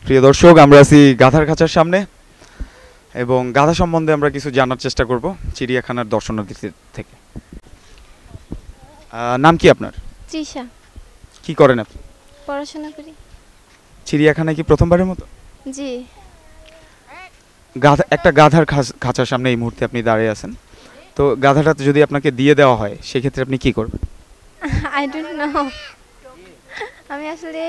প্রিয় দর্শক, আমরা আছি গাধার খাঁচার সামনে এবং গাধা সম্বন্ধে আমরা কিছু জানার চেষ্টা করব চিড়িয়াখানার দর্শনার্থীদের থেকে। নাম কি আপনার? তৃষা। কি করেন আপনি? পড়াশোনা করি। চিড়িয়াখানায় কি প্রথমবারের মতো? জি। একটা গাধার খাঁচার সামনে এই মুহূর্তে আপনি দাঁড়িয়ে আছেন, তো গাধাটা যদি আপনাকে দিয়ে দেওয়া হয় সেক্ষেত্রে আপনি কি করবেন? আই ডোন্ট নো, আমি আসলে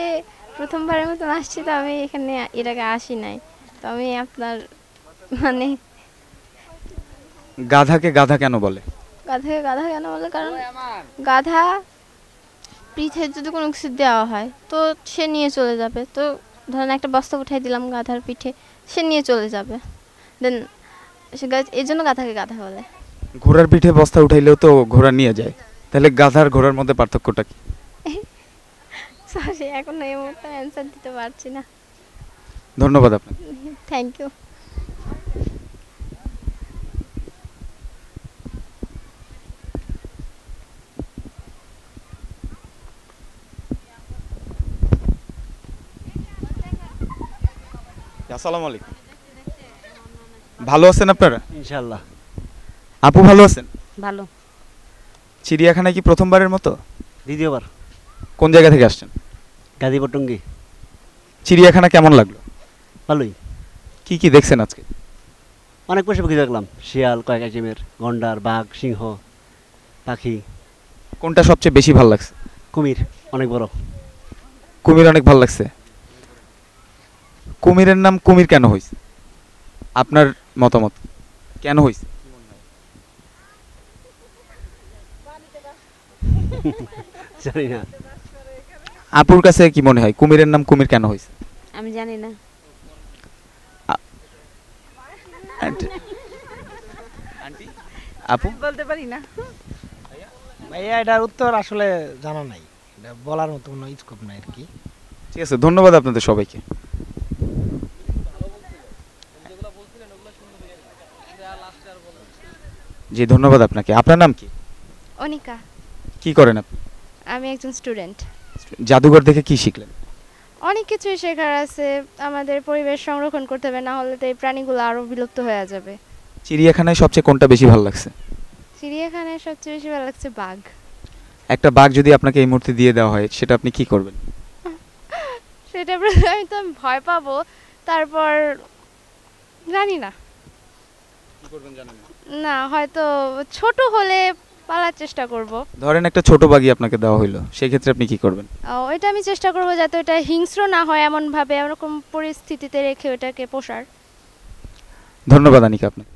প্রথমবারের মতন আসছি, তো আমি এখানে এর আগে আসি নাই, তো আমি আপনার মানে গাধাকে গাধা কেন বলে? গাধাকে গাধা কেন বলে, কারণ গাধা পিঠে যদি কোনো কিছু দেওয়া হয় তো সে নিয়ে চলে যাবে। তো ধরেন একটা বস্তা উঠাই দিলাম গাধার পিঠে, সে নিয়ে চলে যাবে, দেন এই জন্য গাধাকে গাধা বলে। ঘোড়ার পিঠে বস্তা উঠাইলেও তো ঘোড়া নিয়ে যায়, তাহলে গাধার ঘোড়ার মধ্যে পার্থক্যটা কি? সরি, এখন এই মুহূর্তে অ্যান্সার দিতে পারছি না। ধন্যবাদ আপনাকে। Thank you. আসসালামু আলাইকুম। ভালো আছেন আপনারা? ইনশাআল্লাহ। আপু ভালো আছেন? ভালো। চিড়িয়াখানায় কি প্রথমবারের মতো? দ্বিতীয়বার। কোন জায়গা থেকে আসছেন? গাজীপুর টঙ্গী। চিড়িয়াখানা কেমন লাগলো? ভালোই। কি কি দেখছেন আজকে? অনেক পশু পাখি দেখলাম, শিয়াল, কয়েক আইটেমের, গন্ডার, বাঘ, সিংহ, পাখি। কোনটা সবচেয়ে বেশি ভালো লাগছে? কুমির অনেক বড়। কুমির অনেক ভালো লাগছে। কুমিরের নাম কুমির কেন হয়েছে আপনার মতামত? কেন হয়েছে? জানি না। আপুর কাছে কি মনে হয় কুমিরের নাম কুমির কেন হয়েছে? আমি জানি না। আপু বলতে পারি না। ভাইয়া এটার উত্তর আসলে জানা নাই, এটা বলার মতো কোনো স্কোপ নাই আর কি। ঠিক আছে, ধন্যবাদ আপনাদের সবাইকে। জি ধন্যবাদ আপনাকে। আপনার নাম কি? অনিকা। কি করেন আপনি? আমি একজন স্টুডেন্ট। জাদুঘর দেখে কি শিখলেন? অনেক কিছুই শেখার আছে, আমাদের পরিবেশ সংরক্ষণ করতে হবে, না হলে তো এই প্রাণীগুলো আরও বিলুপ্ত হয়ে যাবে। চিড়িয়াখানায় সবচেয়ে কোনটা বেশি ভালো লাগছে? চিড়িয়াখানায় সবচেয়ে বেশি ভালো লাগছে বাঘ। একটা বাঘ যদি আপনাকে এই মুহূর্তে দিয়ে দেওয়া হয় সেটা আপনি কি করবেন? সেটা প্রথমে তো আমি ভয় পাবো, তারপর জানি না, কি করবেন জানেন না? না হয়তো ছোট হলে পালার চেষ্টা করব। ধরেন একটা ছোট বাঘই আপনাকে দেওয়া হলো, সেই ক্ষেত্রে আপনি কি করবেন? ওইটা আমি চেষ্টা করব যাতে ওটা হিংস্র না হয়, এমনভাবে এরকম পরিস্থিতিতে রেখে ওটাকে পোষার। ধন্যবাদ আনিকা আপনাকে।